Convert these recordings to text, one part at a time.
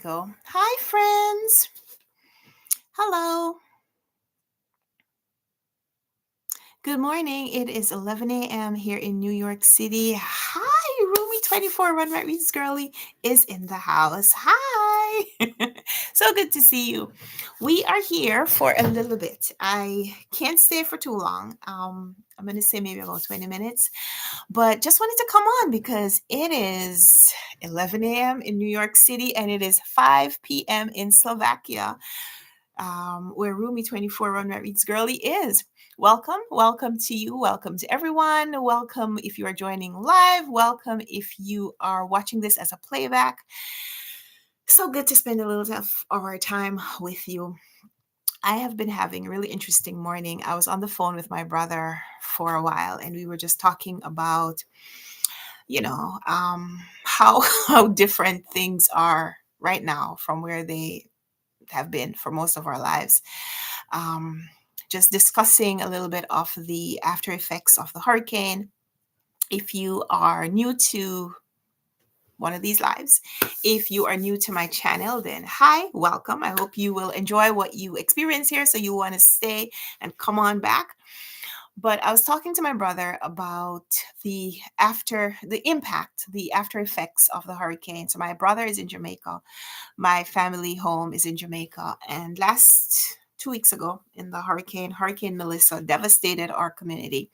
go. Hi, friends. Hello. Good morning. It is 11 a.m. here in New York City. Hi, Roomy 24 Runwright Reads Girly is in the house. Hi. So good to see you. We are here for a little bit. I can't stay for too long. I'm going to say maybe about 20 minutes, but just wanted to come on because it is 11 a.m. in New York City and it is 5 p.m. in Slovakia, where Roomy 24 Run That Reads Girly is. Welcome to you. Welcome to everyone. Welcome if you are joining live. Welcome if you are watching this as a playback. So good to spend a little of our time with you. I have been having a really interesting morning. I was on the phone with my brother for a while, and we were just talking about, how how different things are right now from where they have been for most of our lives. Um, just discussing a little bit of the after effects of the hurricane. If you are new to one of these lives, if you are new to my channel, then hi, welcome. I hope you will enjoy what you experience here. So you want to stay and come on back. But I was talking to my brother about the impact, the after effects of the hurricane. So my brother is in Jamaica. My family home is in Jamaica. And last 2 weeks ago in the Hurricane Melissa devastated our community.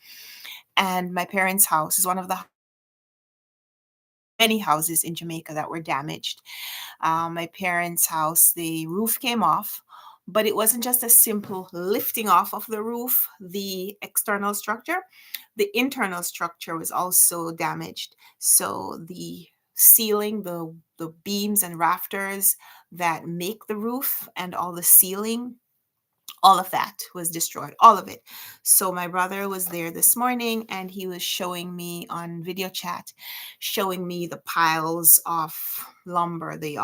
And my parents' house is one of the many houses in Jamaica that were damaged. My parents' house, the roof came off, but it wasn't just a simple lifting off of the roof, the external structure. The internal structure was also damaged. So the ceiling, the beams and rafters that make the roof and all the ceiling, all of that was destroyed, all of it. So my brother was there this morning and he was showing me on video chat, showing me the piles of lumber, the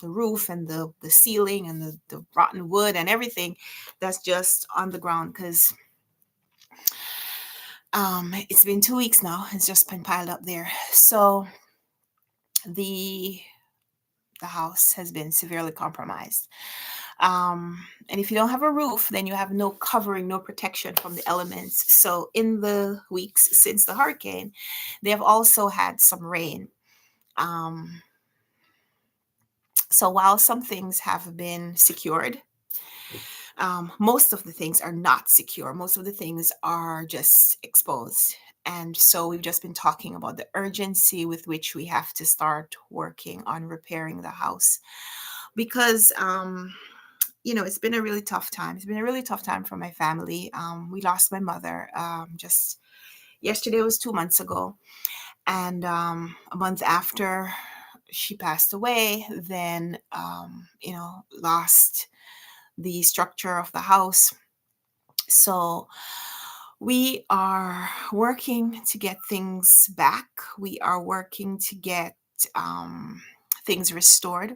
roof and the ceiling and the rotten wood and everything that's just on the ground because it's been 2 weeks now. It's just been piled up there. So the the house has been severely compromised. And if you don't have a roof, then you have no covering, no protection from the elements. So in the weeks since the hurricane, they have also had some rain. Um, so while some things have been secured, most of the things are not secure. Most of the things are just exposed. And so we've just been talking about the urgency with which we have to start working on repairing the house because it's been a really tough time. It's been a really tough time for my family. We lost my mother just yesterday was 2 months ago. And a month after she passed away, then, lost the structure of the house. So we are working to get things back. We are working to get things restored.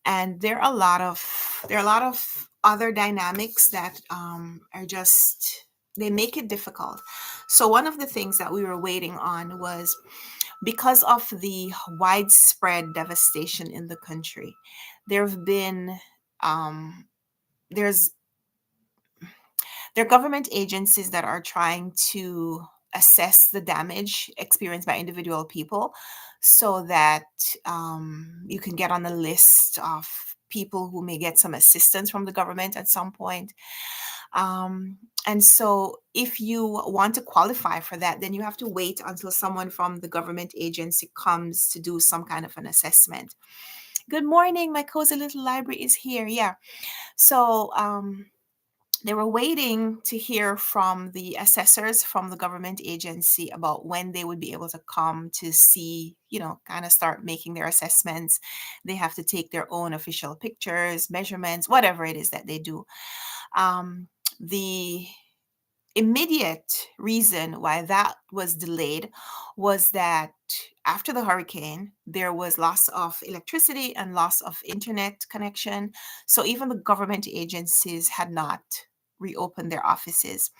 And there are a lot of other dynamics that are just they make it difficult. So one of the things that we were waiting on was because of the widespread devastation in the country. There have been there's there are government agencies that are trying to assess the damage experienced by individual people so that you can get on the list of people who may get some assistance from the government at some point. And so if you want to qualify for that, then you have to wait until someone from the government agency comes to do some kind of an assessment. Good morning, my cozy little library is here. Yeah. So they were waiting to hear from the assessors from the government agency about when they would be able to come to see, kind of start making their assessments. They have to take their own official pictures, measurements, whatever it is that they do. The immediate reason why that was delayed was that after the hurricane, there was loss of electricity and loss of internet connection. So even the government agencies had not reopen their offices.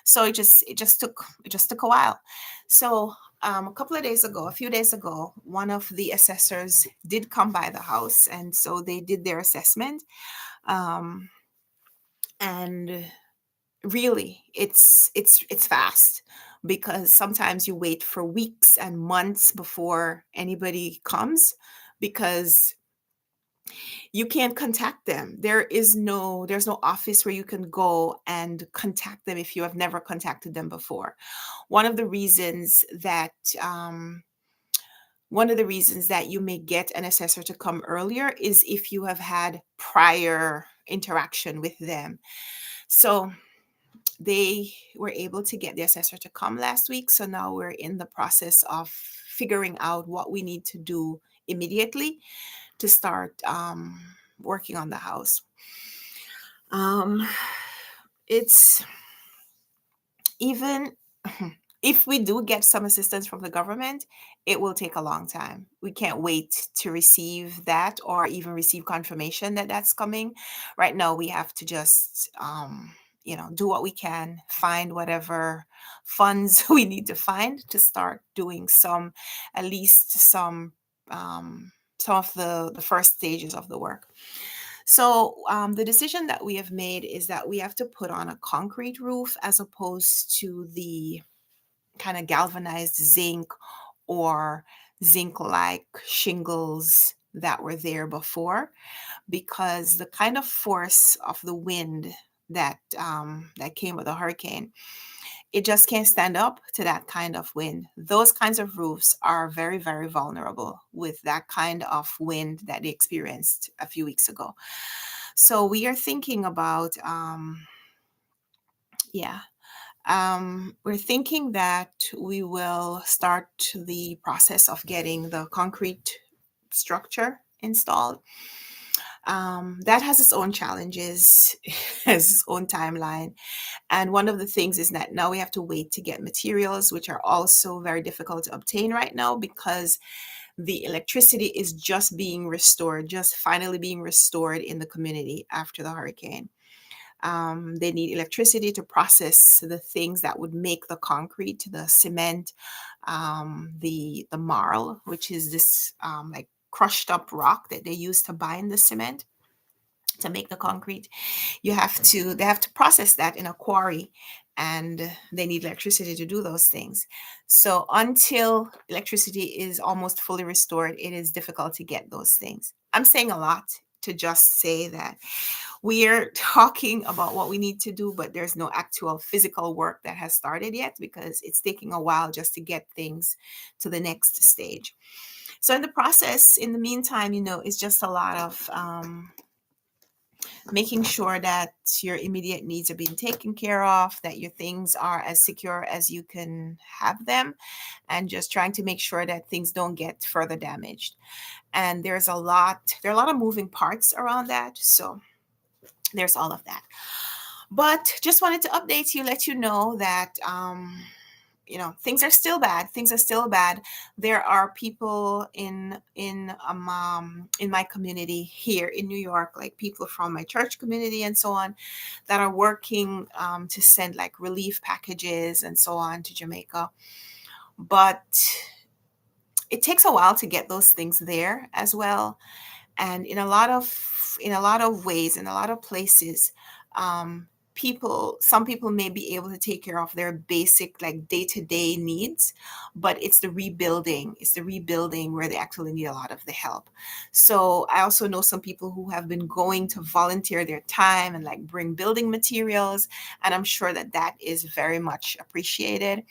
So it just took a while. So a couple of days ago, a few days ago, one of the assessors did come by the house, and so they did their assessment. Um, and really, it's fast, because sometimes you wait for weeks and months before anybody comes, because you can't contact them. There's no office where you can go and contact them if you have never contacted them before. One of the reasons that um, one of the reasons that you may get an assessor to come earlier is if you have had prior interaction with them. So they were able to get the assessor to come last week. So now we're in the process of figuring out what we need to do immediately to start working on the house. Um, it's even if we do get some assistance from the government, it will take a long time. We can't wait to receive that or even receive confirmation that that's coming. Right now, we have to just, do what we can, find whatever funds we need to find to start doing at least some of the first stages of the work. So the decision that we have made is that we have to put on a concrete roof as opposed to the kind of galvanized zinc or zinc-like shingles that were there before, because the kind of force of the wind that came with the hurricane, it just can't stand up to that kind of wind. Those kinds of roofs are very, very vulnerable with that kind of wind that they experienced a few weeks ago. So we are thinking about, yeah, we're thinking that we will start the process of getting the concrete structure installed. That has its own challenges, has its own timeline. And one of the things is that now we have to wait to get materials, which are also very difficult to obtain right now, because the electricity is just being restored, just finally being restored in the community after the hurricane. They need electricity to process the things that would make the concrete, the cement, the marl, which is this like crushed up rock that they use to bind the cement to make the concrete. They have to process that in a quarry, and they need electricity to do those things. So until electricity is almost fully restored, it is difficult to get those things. I'm saying a lot to just say that we're talking about what we need to do, but there's no actual physical work that has started yet, because it's taking a while just to get things to the next stage. So in the process, in the meantime, it's just a lot of making sure that your immediate needs are being taken care of, that your things are as secure as you can have them, and just trying to make sure that things don't get further damaged. And there are a lot of moving parts around that. So there's all of that. But just wanted to update you, let you know that things are still bad. Things are still bad. There are people in my community here in New York, like people from my church community and so on, that are working to send like relief packages and so on to Jamaica. But it takes a while to get those things there as well. And in a lot of ways, in a lot of places, um, some people may be able to take care of their basic like day-to-day needs, but it's the rebuilding where they actually need a lot of the help. So I also know some people who have been going to volunteer their time and like bring building materials, and I'm sure that that is very much appreciated,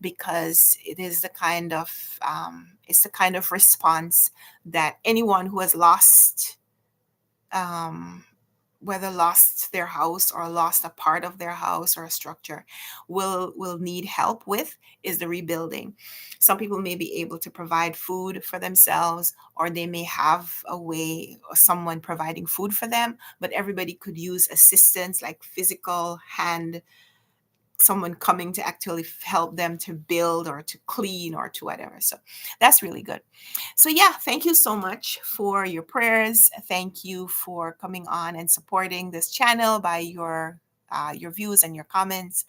because it's the kind of response that anyone who has lost, um, whether lost their house or lost a part of their house or a structure, will need help with, is the rebuilding. Some people may be able to provide food for themselves, or they may have a way or someone providing food for them, but everybody could use assistance, like physical hand, someone coming to actually help them to build or to clean or to whatever. So that's really good. So yeah, thank you so much for your prayers. Thank you for coming on and supporting this channel by your your views and your comments,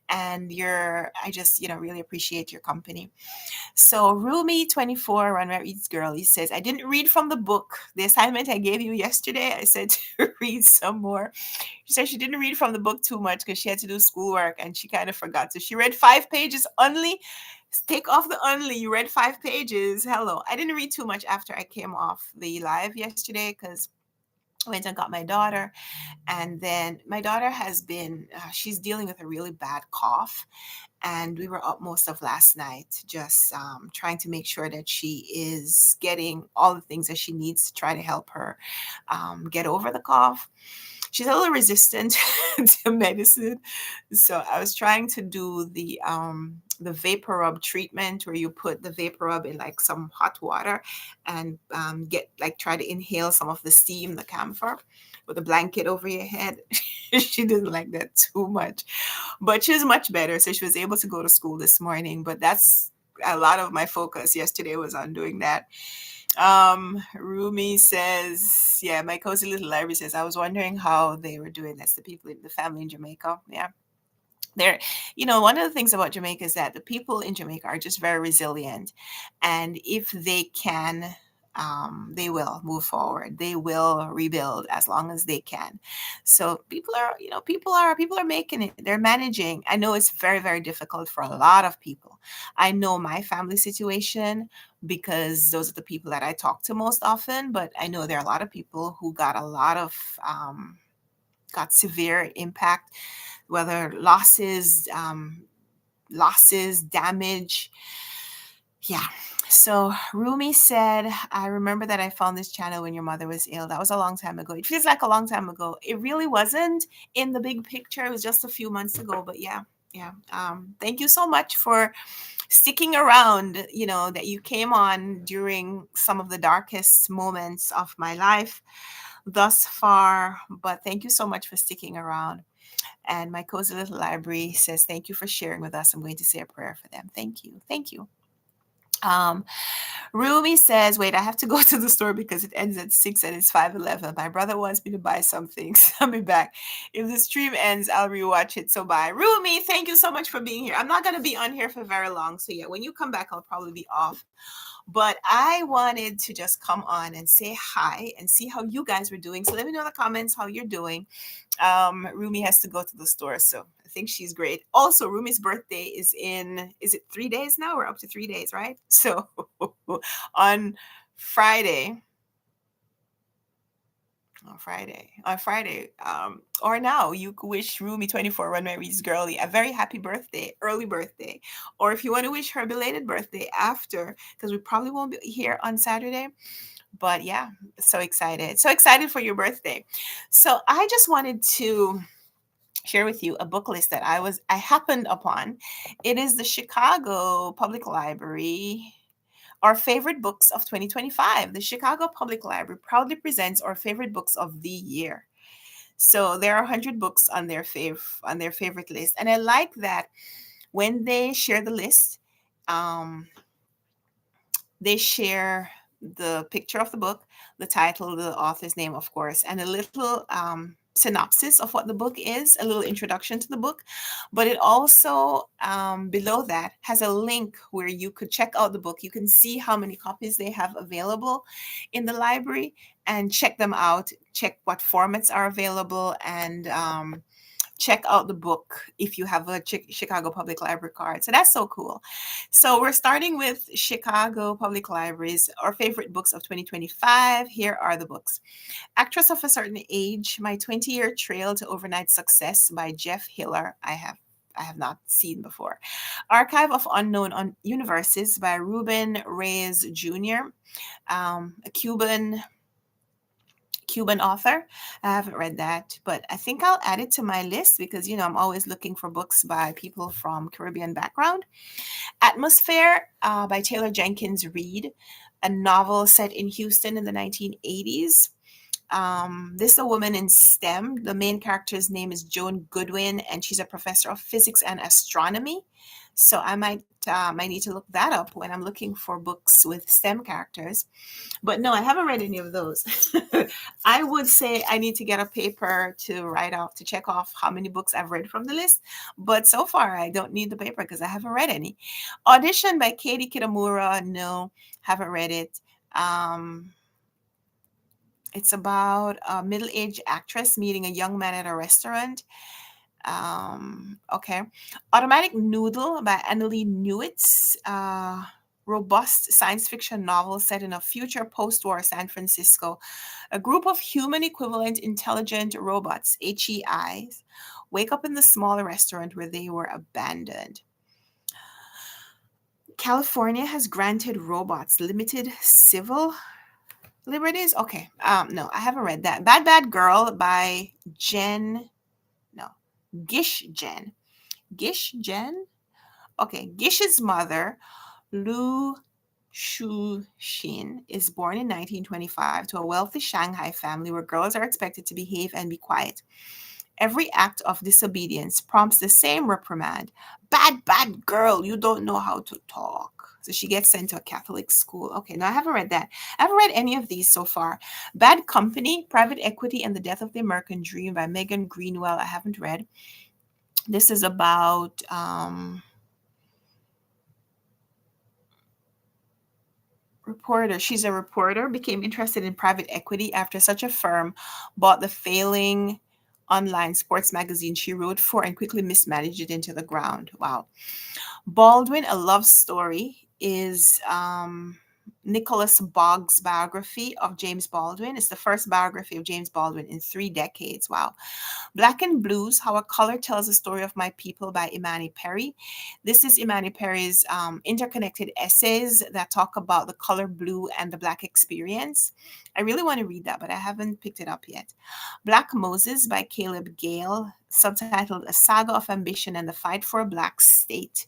and I just, really appreciate your company. So Rumi24, Runwright Reads Girlie, says, I didn't read from the book. The assignment I gave you yesterday, I said to read some more. She said she didn't read from the book too much because she had to do schoolwork and she kind of forgot. So she read 5 pages only. Take off the only. You read 5 pages. Hello. I didn't read too much after I came off the live yesterday because I went and got my daughter. And then my daughter has been, she's dealing with a really bad cough. And we were up most of last night just trying to make sure that she is getting all the things that she needs to try to help her get over the cough. She's a little resistant to medicine, so I was trying to do the vapor rub treatment where you put the vapor rub in like some hot water and get like try to inhale some of the steam, the camphor, with a blanket over your head. She didn't like that too much, but she's much better, so she was able to go to school this morning. But that's a lot of my focus yesterday was on doing that. Rumi says, yeah, my cozy little library says, I was wondering how they were doing. That's the people, the family in Jamaica. Yeah. They're, one of the things about Jamaica is that the people in Jamaica are just very resilient. And if they can, they will move forward. They will rebuild as long as they can. So people are making it. They're managing. I know it's very, very difficult for a lot of people. I know my family situation because those are the people that I talk to most often. But I know there are a lot of people who got a lot of got severe impact, whether losses, damage. Yeah. So Rumi said, I remember that I found this channel when your mother was ill. That was a long time ago. It feels like a long time ago. It really wasn't in the big picture. It was just a few months ago. But yeah. Thank you so much for sticking around, that you came on during some of the darkest moments of my life thus far. But thank you so much for sticking around. And my cozy little library says, thank you for sharing with us. I'm going to say a prayer for them. Thank you. Thank you. Rumi says, wait, I have to go to the store because it ends at 6 and it's 5:11. My brother wants me to buy something. So I'll be back. If the stream ends, I'll rewatch it. So bye. Rumi, thank you so much for being here. I'm not going to be on here for very long. So yeah, when you come back, I'll probably be off. But I wanted to just come on and say hi and see how you guys were doing. So let me know in the comments how you're doing. Rumi has to go to the store, so I think she's great. Also, Rumi's birthday is it 3 days now? We're up to 3 days, right? So on Friday, or now you could wish Rumi24 Runwright Reads Girlie a very happy birthday, early birthday. Or if you want to wish her a belated birthday after, because we probably won't be here on Saturday. But yeah, so excited for your birthday. So I just wanted to share with you a book list that I happened upon. It is the Chicago Public Library, our favorite books of 2025. The Chicago Public Library proudly presents our favorite books of the year. So there are 100 books on their favorite list, and I like that when they share the list, they share the picture of the book, the title, the author's name, of course, and a little synopsis of what the book is, a little introduction to the book. But it also, below that, has a link where you could check out the book. You can see how many copies they have available in the library and check them out, check what formats are available, and check out the book if you have a Chicago Public Library card. So that's so cool. So we're starting with Chicago Public Libraries, our favorite books of 2025. Here are the books. Actress of a Certain Age, My 20-Year Trail to Overnight Success by Jeff Hiller. I have not seen before. Archive of Unknown Universes by Ruben Reyes Jr., a Cuban author. I haven't read that, but I think I'll add it to my list because, I'm always looking for books by people from Caribbean background. Atmosphere by Taylor Jenkins Reid, a novel set in Houston in the 1980s. This is a woman in STEM. The main character's name is Joan Goodwin, and she's a professor of physics and astronomy. So I might I need to look that up when I'm looking for books with STEM characters. But no, I haven't read any of those. I would say I need to get a paper to write off, to check off how many books I've read from the list. But so far, I don't need the paper because I haven't read any. Audition by Katie Kitamura. No, haven't read it. Um, it's about a middle aged actress meeting a young man at a restaurant. Okay. Automatic Noodle by Annalee Newitz. Robust science fiction novel set in a future post war San Francisco. A group of human equivalent intelligent robots, HEIs, wake up in the small restaurant where they were abandoned. California has granted robots limited civil liberties. Okay. No, I haven't read that. Bad Bad Girl by Jen. No, Gish Jen. Gish Jen? Okay, Gish's mother, Lu Shu-shin, is born in 1925 to a wealthy Shanghai family where girls are expected to behave and be quiet. Every act of disobedience prompts the same reprimand. Bad, bad girl, you don't know how to talk. So she gets sent to a Catholic school. Okay, no, I haven't read that. I haven't read any of these so far. Bad Company, Private Equity, and the Death of the American Dream by Megan Greenwell. I haven't read. This is about reporter. She's a reporter, became interested in private equity after such a firm bought the failing online sports magazine she wrote for and quickly mismanaged it into the ground. Wow. Baldwin, A Love Story, is Nicholas Boggs' biography of James Baldwin. It's the first biography of James Baldwin in 3 decades. Wow. Black and Blues, How a Color Tells the Story of My People by Imani Perry. This is Imani Perry's interconnected essays that talk about the color blue and the Black experience. I really want to read that, but I haven't picked it up yet. Black Moses by Caleb Gale, subtitled A Saga of Ambition and the Fight for a Black State.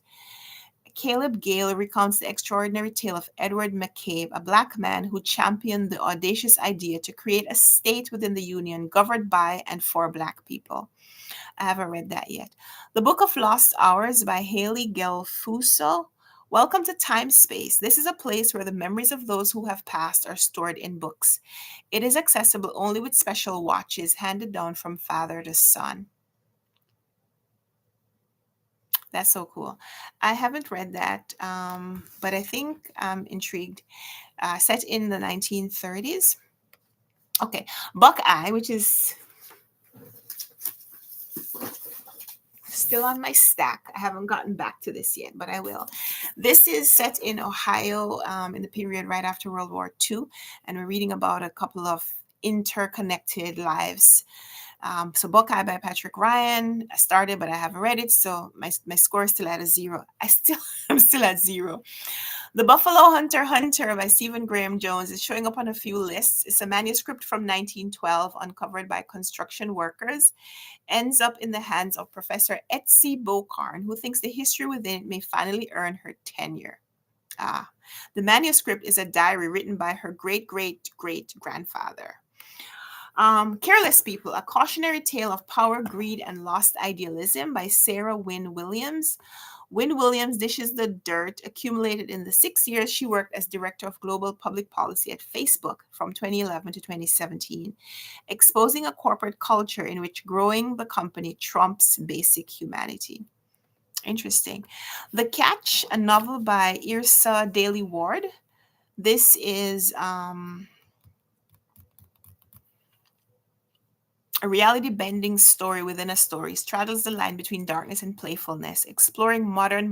Caleb Gale recounts the extraordinary tale of Edward McCabe, a Black man who championed the audacious idea to create a state within the Union governed by and for Black people. I haven't read that yet. The Book of Lost Hours by Haley Gelfuso. Welcome to Time Space. This is a place where the memories of those who have passed are stored in books. It is accessible only with special watches handed down from father to son. That's so cool. I haven't read that, but I think I'm intrigued. Set in the 1930s. Okay, Buckeye, which is still on my stack. I haven't gotten back to this yet, but I will. This is set in Ohio in the period right after World War II, and we're reading about a couple of interconnected lives. So Buckeye by Patrick Ryan. I started, but I haven't read it, so my score is still at a 0. I'm still at 0. The Buffalo Hunter by Stephen Graham Jones is showing up on a few lists. It's a manuscript from 1912 uncovered by construction workers. Ends up in the hands of Professor Etsy Bocarn, who thinks the history within it may finally earn her tenure. The manuscript is a diary written by her great-great-great-grandfather. Careless People, A Cautionary Tale of Power, Greed, and Lost Idealism by Sarah Wynne Williams. Wynne Williams dishes the dirt accumulated in the 6 years she worked as Director of Global Public Policy at Facebook from 2011 to 2017, exposing a corporate culture in which growing the company trumps basic humanity. Interesting. The Catch, a novel by Yrsa Daley Ward. This is a reality-bending story within a story, straddles the line between darkness and playfulness, exploring modern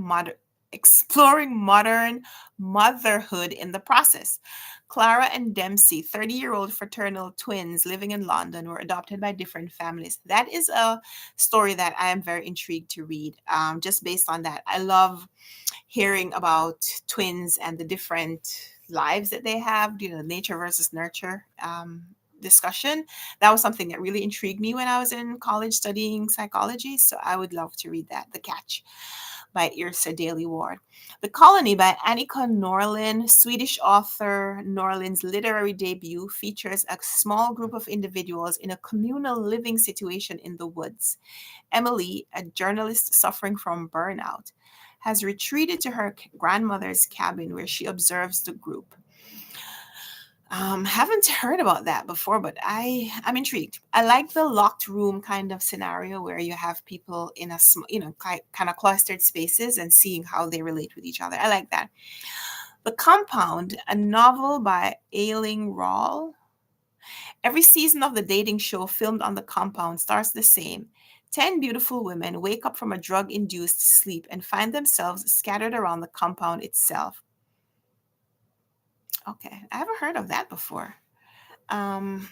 motherhood in the process. Clara and Dempsey, 30-year-old fraternal twins living in London, were adopted by different families. That is a story that I am very intrigued to read, just based on that. I love hearing about twins and the different lives that they have, nature versus nurture discussion. That was something that really intrigued me when I was in college studying psychology. So I would love to read that. The Catch by Yrsa Daley Ward. The Colony by Annika Norlin, Swedish author. Norlin's literary debut features a small group of individuals in a communal living situation in the woods. Emily, a journalist suffering from burnout, has retreated to her grandmother's cabin where she observes the group. Haven't heard about that before, but I'm intrigued. I like the locked room kind of scenario where you have people in a kind of clustered spaces and seeing how they relate with each other. I like that. The Compound, a novel by Ailing Rawl. Every season of the dating show filmed on the compound starts the same. 10 beautiful women wake up from a drug induced sleep and find themselves scattered around the compound itself. Okay, I haven't heard of that before. Um,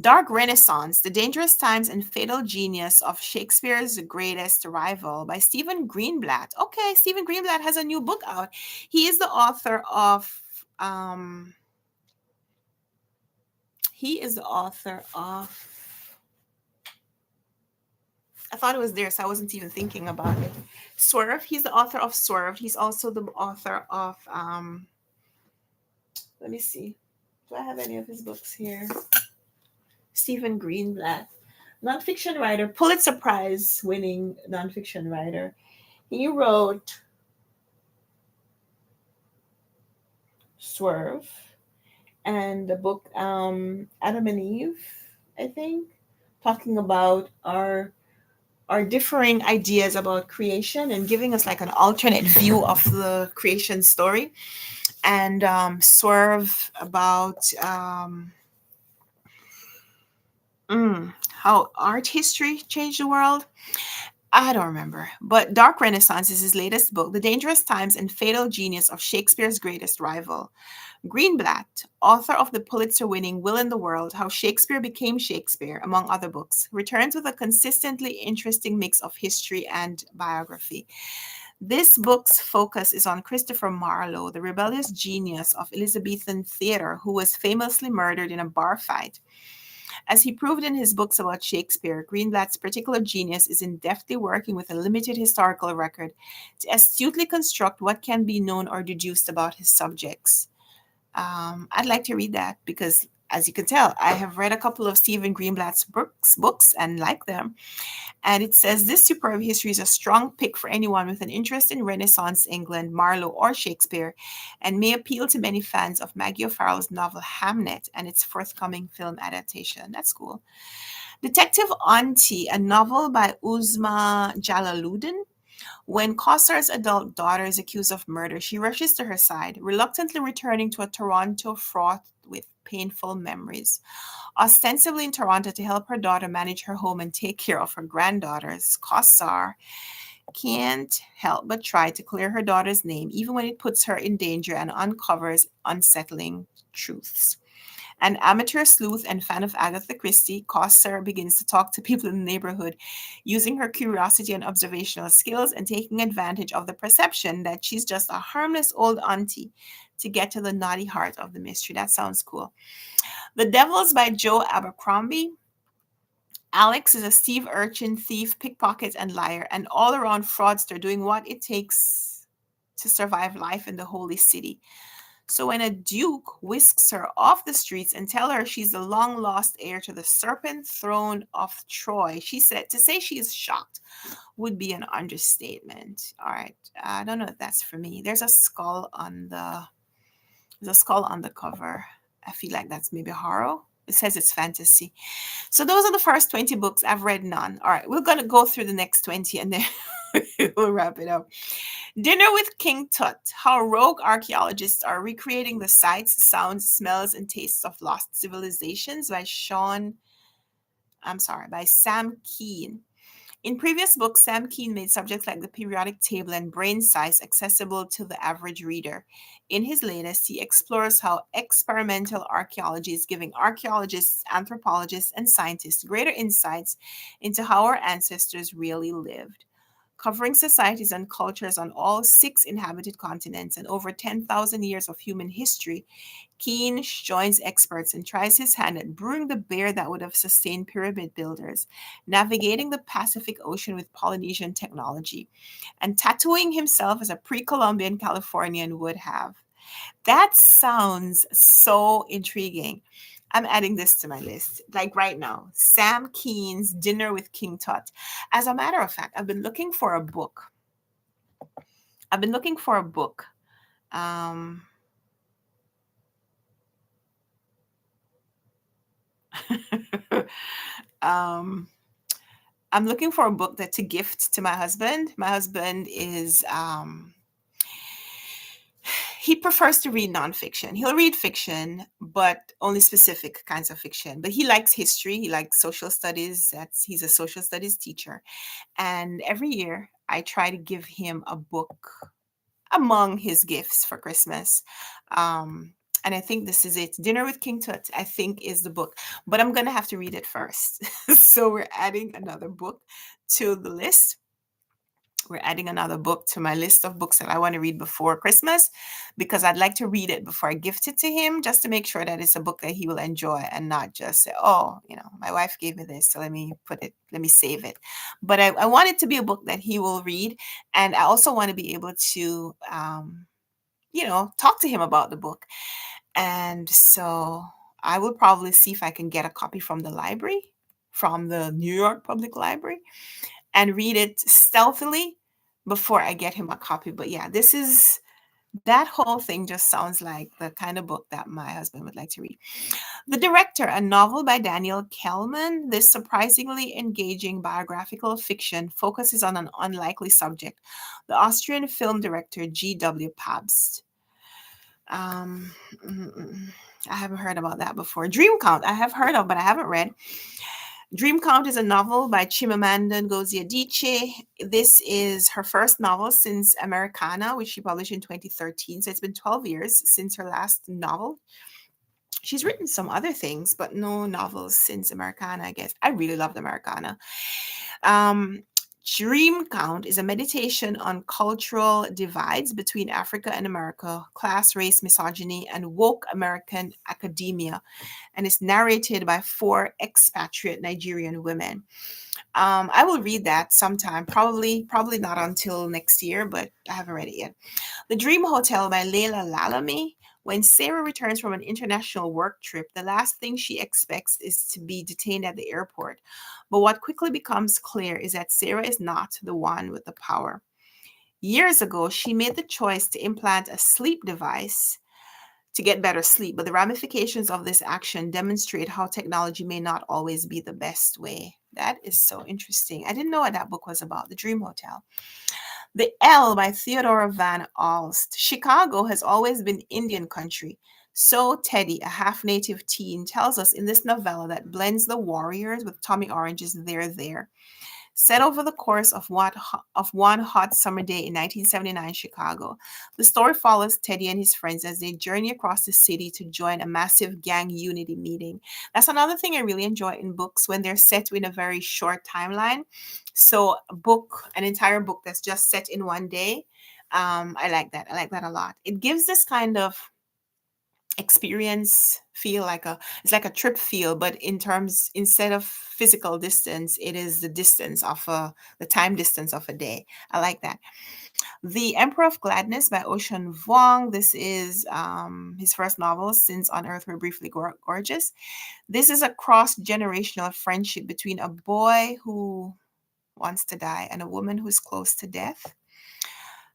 Dark Renaissance, The Dangerous Times and Fatal Genius of Shakespeare's Greatest Rival by Stephen Greenblatt. Okay, Stephen Greenblatt has a new book out. He is the author of he is the author of I thought it was there, so I wasn't even thinking about it. Swerve. He's the author of Swerve. He's also the author of let me see. Do I have any of his books here? Stephen Greenblatt, nonfiction writer, Pulitzer Prize winning nonfiction writer. He wrote Swerve and the book Adam and Eve, I think, talking about our differing ideas about creation and giving us like an alternate view of the creation story. And Swerve about how art history changed the world. I don't remember. But Dark Renaissance is his latest book, The Dangerous Times and Fatal Genius of Shakespeare's Greatest Rival. Greenblatt, author of the Pulitzer winning Will in the World, How Shakespeare Became Shakespeare, among other books, returns with a consistently interesting mix of history and biography. This book's focus is on Christopher Marlowe, the rebellious genius of Elizabethan theater who was famously murdered in a bar fight. As he proved in his books about Shakespeare, Greenblatt's particular genius is in deftly working with a limited historical record to astutely construct what can be known or deduced about his subjects. I'd like to read that because, as you can tell, I have read a couple of Stephen Greenblatt's books and like them. And it says this superb history is a strong pick for anyone with an interest in Renaissance England, Marlowe, or Shakespeare, and may appeal to many fans of Maggie O'Farrell's novel Hamnet and its forthcoming film adaptation. That's cool. Detective Auntie, a novel by Uzma Jalaluddin. When Cossar's adult daughter is accused of murder, she rushes to her side, reluctantly returning to a Toronto fraught with painful memories. Ostensibly in Toronto to help her daughter manage her home and take care of her granddaughters, Cossar can't help but try to clear her daughter's name, even when it puts her in danger and uncovers unsettling truths. An amateur sleuth and fan of Agatha Christie, Coster begins to talk to people in the neighborhood, using her curiosity and observational skills and taking advantage of the perception that she's just a harmless old auntie to get to the naughty heart of the mystery. That sounds cool. The Devils by Joe Abercrombie. Alex is a Steve Urchin, thief, pickpocket, and liar, an all around fraudster doing what it takes to survive life in the holy city. So when a duke whisks her off the streets and tell her she's the long lost heir to the serpent throne of Troy, she said to say she is shocked would be an understatement. All right, I don't know if that's for me. There's a skull on the cover. I feel like that's maybe horror. It says it's fantasy. So those are the first 20 books. I've read none. All right, we're going to go through the next 20 and then we'll wrap it up. Dinner with King Tut, How Rogue Archaeologists Are Recreating the Sights, Sounds, Smells, and Tastes of Lost Civilizations by Sam Keen. In previous books, Sam Keen made subjects like the periodic table and brain size accessible to the average reader. In his latest, he explores how experimental archaeology is giving archaeologists, anthropologists, and scientists greater insights into how our ancestors really lived. Covering societies and cultures on all 6 inhabited continents and over 10,000 years of human history, Keen joins experts and tries his hand at brewing the beer that would have sustained pyramid builders, navigating the Pacific Ocean with Polynesian technology, and tattooing himself as a pre-Columbian Californian would have. That sounds so intriguing. I'm adding this to my list, like right now. Sam Keen's Dinner with King Tut. As a matter of fact, I've been looking for a book. I've been looking for a book. Um, um, I'm looking for a book that to gift to my husband. My husband is he prefers to read nonfiction. He'll read fiction, but only specific kinds of fiction. But he likes history. He likes social studies. That's He's a social studies teacher. And every year I try to give him a book among his gifts for Christmas. Um, and I think this is it. Dinner with King Tut, I think, is the book, but I'm gonna have to read it first. So we're adding another book to the list. We're adding another book to my list of books that I want to read before Christmas because I'd like to read it before I gift it to him, just to make sure that it's a book that he will enjoy and not just say, oh, my wife gave me this, so let me save it. But I want it to be a book that he will read. And I also want to be able to, talk to him about the book. And so I will probably see if I can get a copy from the library, from the New York Public Library, and read it stealthily before I get him a copy. But yeah, that whole thing just sounds like the kind of book that my husband would like to read. The Director, a novel by Daniel Kellman. This surprisingly engaging biographical fiction focuses on an unlikely subject, the Austrian film director G.W. Pabst. Um, mm, mm, mm. I haven't heard about that before. Dream Count, I have heard of, but I haven't read. Dream Count is a novel by Chimamanda Ngozi Adichie. This is her first novel since Americana, which she published in 2013. So it's been 12 years since her last novel. She's written some other things, but no novels since Americana, I guess. I really loved Americana. Um, Dream Count is a meditation on cultural divides between Africa and America, class, race, misogyny, and woke American academia, and is narrated by four expatriate Nigerian women. I will read that sometime, probably not until next year, but I haven't read it yet. The Dream Hotel by Leila Lalami. When Sarah returns from an international work trip, the last thing she expects is to be detained at the airport. But what quickly becomes clear is that Sarah is not the one with the power. Years ago, she made the choice to implant a sleep device to get better sleep, but the ramifications of this action demonstrate how technology may not always be the best way. That is so interesting. I didn't know what that book was about, The Dream Hotel. The L by Theodora Van Alst. Chicago has always been Indian country. So Teddy, a half-native teen, tells us in this novella that blends the warriors with Tommy Orange's There. Set over the course of one hot summer day in 1979 Chicago, the story follows Teddy and his friends as they journey across the city to join a massive gang unity meeting. That's another thing I really enjoy in books when they're set in a very short timeline. So an entire book that's just set in one day. I like that. I like that a lot. It gives this kind of experience feel like it's like a trip feel, but in terms, instead of physical distance, it is the time distance of a day. I like that. The Emperor of Gladness by Ocean Vuong. This is his first novel since On Earth We're Briefly Gorgeous. This is a cross-generational friendship between a boy who wants to die and a woman who's close to death.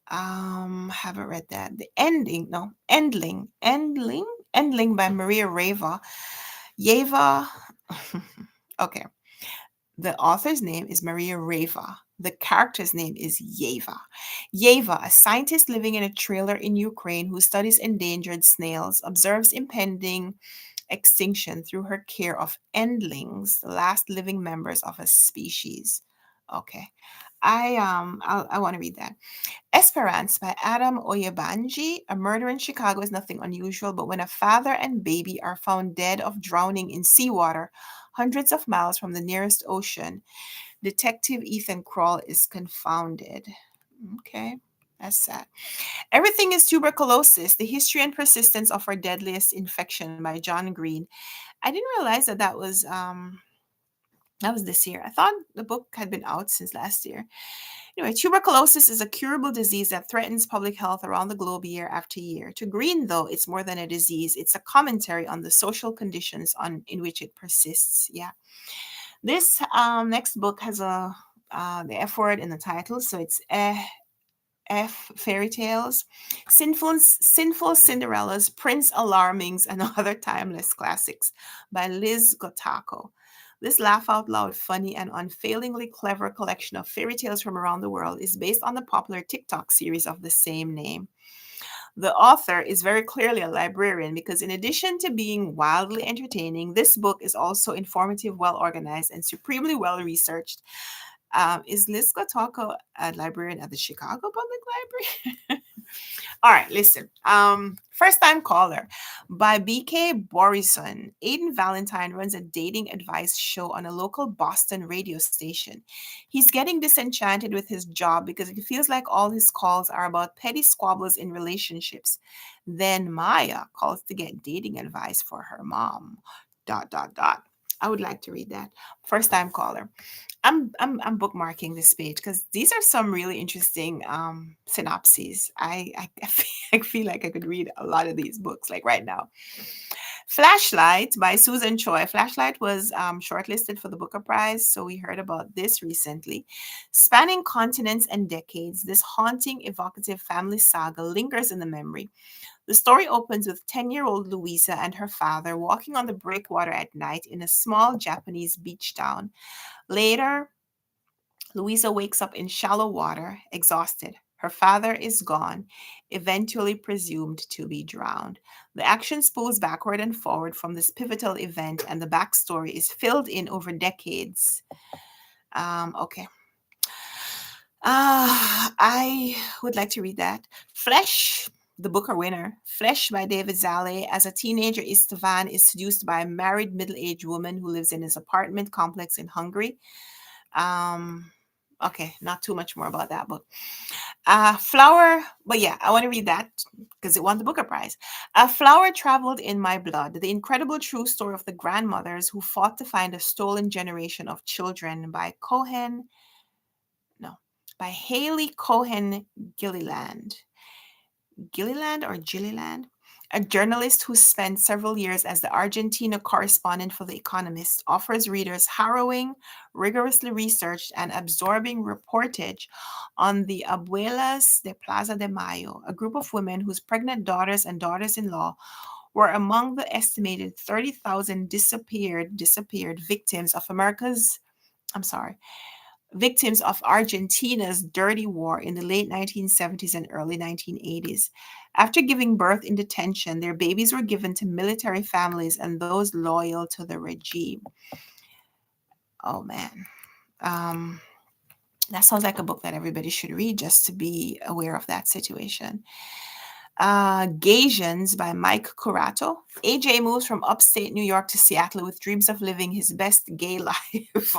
Haven't read that. The Ending, no, Endling by Maria Yeva. Okay. The author's name is Maria Reva. The character's name is Yeva. Yeva, a scientist living in a trailer in Ukraine who studies endangered snails, observes impending extinction through her care of endlings, the last living members of a species. Okay. I want to read that. Esperance by Adam Oyebanji. A murder in Chicago is nothing unusual, but when a father and baby are found dead of drowning in seawater hundreds of miles from the nearest ocean, Detective Ethan Kroll is confounded. Okay, that's sad. Everything is Tuberculosis, The History and Persistence of Our Deadliest Infection by John Green. I didn't realize that was this year. I thought the book had been out since last year. Anyway, tuberculosis is a curable disease that threatens public health around the globe year after year. To Green, though, it's more than a disease. It's a commentary on the social conditions in which it persists. Yeah. This next book has the F word in the title, so it's F. Fairy tales, sinful Cinderellas, Prince Alarmings, and other timeless classics by Liz Gotako. This laugh out loud, funny, and unfailingly clever collection of fairy tales from around the world is based on the popular TikTok series of the same name. The author is very clearly a librarian because, in addition to being wildly entertaining, this book is also informative, well organized, and supremely well researched. Is Liz Gotako a librarian at the Chicago Public Library? All right, listen. First time caller by BK Borison. Aiden Valentine runs a dating advice show on a local Boston radio station. He's getting disenchanted with his job because it feels like all his calls are about petty squabbles in relationships. Then Maya calls to get dating advice for her mom. Dot dot dot. I would like to read that. First time caller. I'm bookmarking this page because these are some really interesting synopses. I feel like I could read a lot of these books like right now. Flashlight by Susan Choi. Flashlight was shortlisted for the Booker Prize, so we heard about this recently. Spanning continents and decades, this haunting, evocative family saga lingers in the memory. The story opens with 10-year-old Louisa and her father walking on the breakwater at night in a small Japanese beach town. Later, Louisa wakes up in shallow water, exhausted. Her father is gone, eventually presumed to be drowned. The action spools backward and forward from this pivotal event, and the backstory is filled in over decades. Okay. I would like to read that. Flesh, the Booker winner. Flesh by David Zale. As a teenager, Istvan is seduced by a married middle-aged woman who lives in his apartment complex in Hungary. Okay, not too much more about that book. Flower, but yeah, I want to read that because it won the Booker Prize. A Flower Traveled in My Blood, the incredible true story of the grandmothers who fought to find a stolen generation of children by no, by Haley Cohen Gilliland. Gilliland or Gilliland, a journalist who spent several years as the Argentina correspondent for The Economist, offers readers harrowing, rigorously researched, and absorbing reportage on the Abuelas de Plaza de Mayo, a group of women whose pregnant daughters and daughters in law were among the estimated 30,000 disappeared victims of victims of Argentina's dirty war in the late 1970s and early 1980s. After giving birth in detention, their babies were given to military families and those loyal to the regime. Oh man. Um, that sounds like a book that everybody should read just to be aware of that situation. Gaysians by Mike Curato. AJ moves from upstate New York to Seattle with dreams of living his best gay life.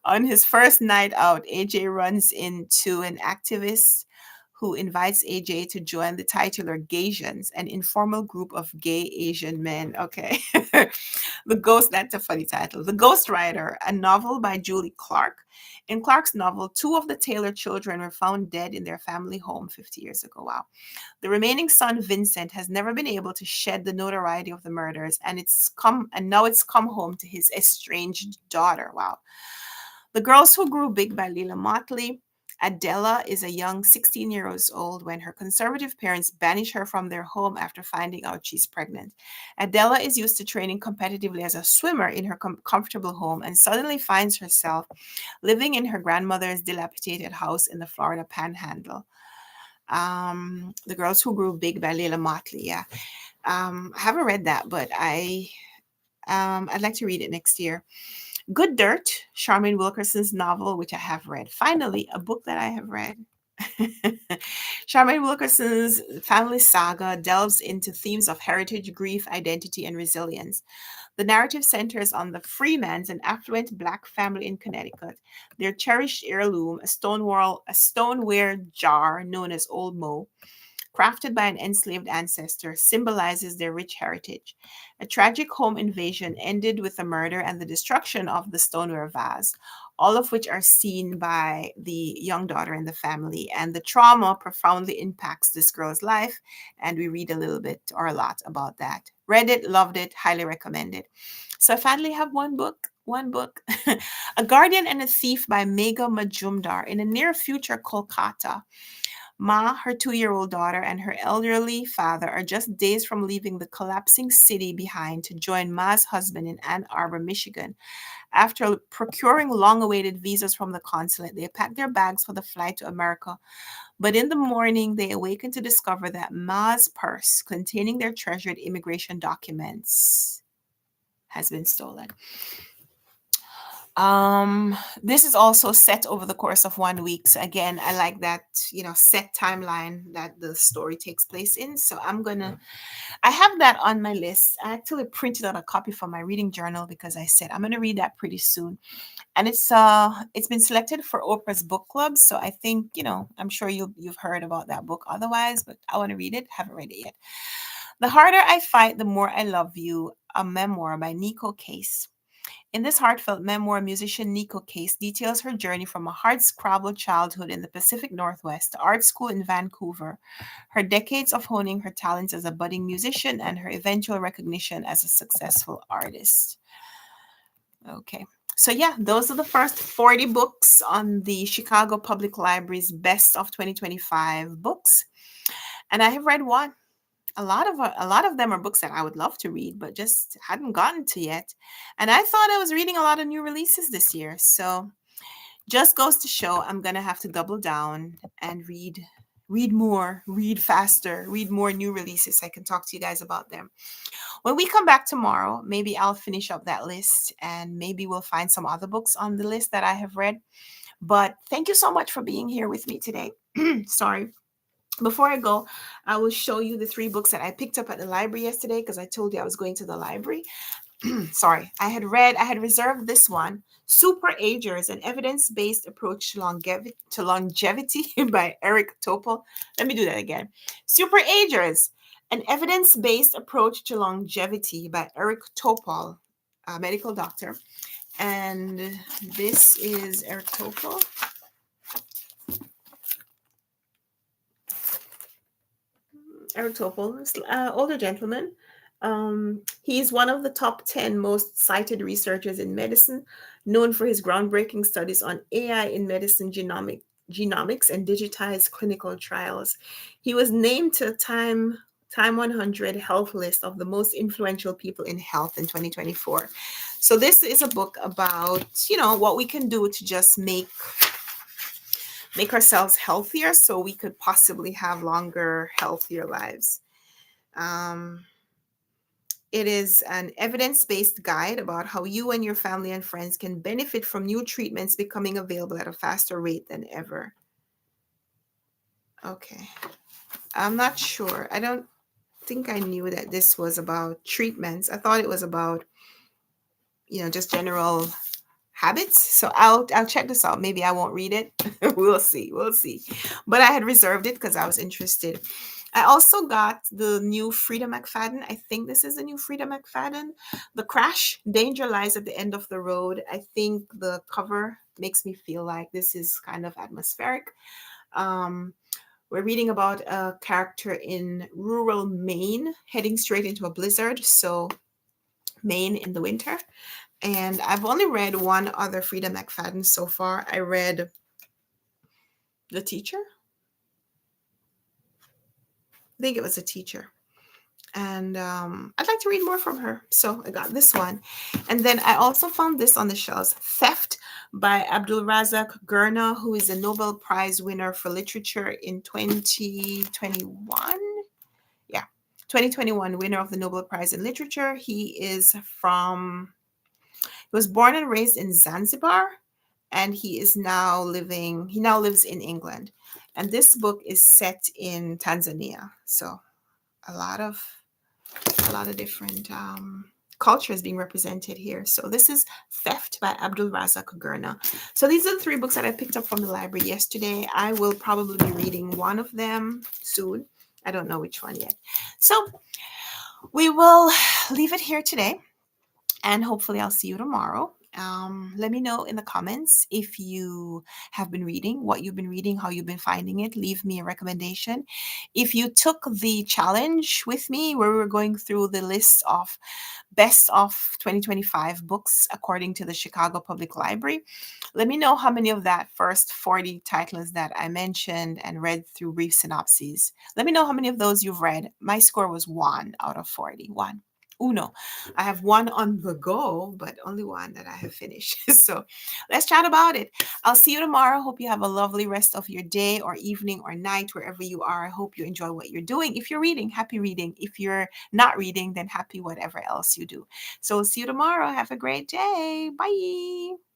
On his first night out, AJ runs into an activist who invites AJ to join the titular Gaysians, an informal group of gay Asian men. Okay. That's a funny title. The Ghostwriter, a novel by Julie Clark. In Clark's novel, two of the Taylor children were found dead in their family home 50 years ago. Wow. The remaining son, Vincent, has never been able to shed the notoriety of the murders, and now it's come home to his estranged daughter. Wow. The Girls Who Grew Big by Lila Motley. Adela is a young 16 years old when her conservative parents banish her from their home after finding out she's pregnant. Adela is used to training competitively as a swimmer in her comfortable home and suddenly finds herself living in her grandmother's dilapidated house in the Florida Panhandle. The Girls Who Grew Big by Lila Motley. Yeah. I haven't read that, but I'd like to read it next year. Good Dirt, Charmaine Wilkerson's novel, which I have read. Finally, a book that I have read. Charmaine Wilkerson's family saga delves into themes of heritage, grief, identity, and resilience. The narrative centers on the Freemans, an affluent Black family in Connecticut. Their cherished heirloom, a stoneware jar known as Old Mo, crafted by an enslaved ancestor, symbolizes their rich heritage. A tragic home invasion ended with the murder and the destruction of the stoneware vase, all of which are seen by the young daughter in the family. And the trauma profoundly impacts this girl's life. And we read a little bit or a lot about that. Read it, loved it, highly recommend it. So I finally have one book. A Guardian and a Thief by Megha Majumdar in a near future Kolkata. Ma, her 2-year-old daughter, and her elderly father are just days from leaving the collapsing city behind to join Ma's husband in Ann Arbor, Michigan. After procuring long awaited visas from the consulate, they packed their bags for the flight to America. But in the morning, they awakened to discover that Ma's purse containing their treasured immigration documents has been stolen. This is also set over the course of 1 week. So again, I like that, set timeline that the story takes place in. So I have that on my list. I actually printed out a copy for my reading journal because I said I'm gonna read that pretty soon. And it's been selected for Oprah's book club. So I think, I'm sure you've heard about that book otherwise, but I want to read it. Haven't read it yet. The Harder I Fight, the More I Love You, a memoir by Nico Case. In this heartfelt memoir, musician Nico Case details her journey from a hard-scrabble childhood in the Pacific Northwest to art school in Vancouver, her decades of honing her talents as a budding musician, and her eventual recognition as a successful artist. Okay. So yeah, those are the first 40 books on the Chicago Public Library's Best of 2025 books. And I have read one. A lot of them are books that I would love to read, but just hadn't gotten to yet. And I thought I was reading a lot of new releases this year. So just goes to show I'm gonna have to double down and read more, read faster, read more new releases. I can talk to you guys about them. When we come back tomorrow, maybe I'll finish up that list and maybe we'll find some other books on the list that I have read. But thank you so much for being here with me today. Sorry. Before I go, I will show you the 3 books that I picked up at the library yesterday because I told you I was going to the library. Sorry, I had reserved this one, Super Agers, an evidence-based approach to longevity by Eric Topol. Let me do that again. Super Agers, an evidence-based approach to longevity by Eric Topol, a medical doctor. And this is Eric Topol. Eric Topol, older gentleman. He's one of the top 10 most cited researchers in medicine, known for his groundbreaking studies on AI in medicine genomics and digitized clinical trials. He was named to Time 100 health list of the most influential people in health in 2024. So this is a book about, what we can do to just make ourselves healthier so we could possibly have longer, healthier lives. It is an evidence-based guide about how you and your family and friends can benefit from new treatments becoming available at a faster rate than ever. Okay. I'm not sure. I don't think I knew that this was about treatments. I thought it was about, just general habits. So I'll check this out. Maybe I won't read it. We'll see. But I had reserved it because I was interested. I also got the new Frida McFadden. I think this is the new Frida McFadden. The Crash, Danger Lies at the End of the Road. I think the cover makes me feel like this is kind of atmospheric. We're reading about a character in rural Maine heading straight into a blizzard. So Maine in the winter. And I've only read one other Frida McFadden so far. I read The Teacher. I think it was A Teacher. And I'd like to read more from her. So I got this one. And then I also found this on the shelves, Theft by Abdulrazak Gurna, who is a Nobel Prize winner for literature in 2021. Yeah, 2021 winner of the Nobel Prize in Literature. He was born and raised in Zanzibar, and he now lives in England. And this book is set in Tanzania. So a lot of different cultures being represented here. So this is Theft by Abdulrazak Gurna. So these are the 3 books that I picked up from the library yesterday. I will probably be reading one of them soon. I don't know which one yet. So we will leave it here today. And hopefully I'll see you tomorrow. Let me know in the comments if you have been reading, what you've been reading, how you've been finding it. Leave me a recommendation. If you took the challenge with me, where we were going through the list of best of 2025 books according to the Chicago Public Library, let me know how many of that first 40 titles that I mentioned and read through brief synopses. Let me know how many of those you've read. My score was 1 out of 40. One. Uno. I have one on the go, but only one that I have finished. So let's chat about it. I'll see you tomorrow. Hope you have a lovely rest of your day or evening or night, wherever you are. I hope you enjoy what you're doing. If you're reading, happy reading. If you're not reading, then happy whatever else you do. So see you tomorrow. Have a great day. Bye.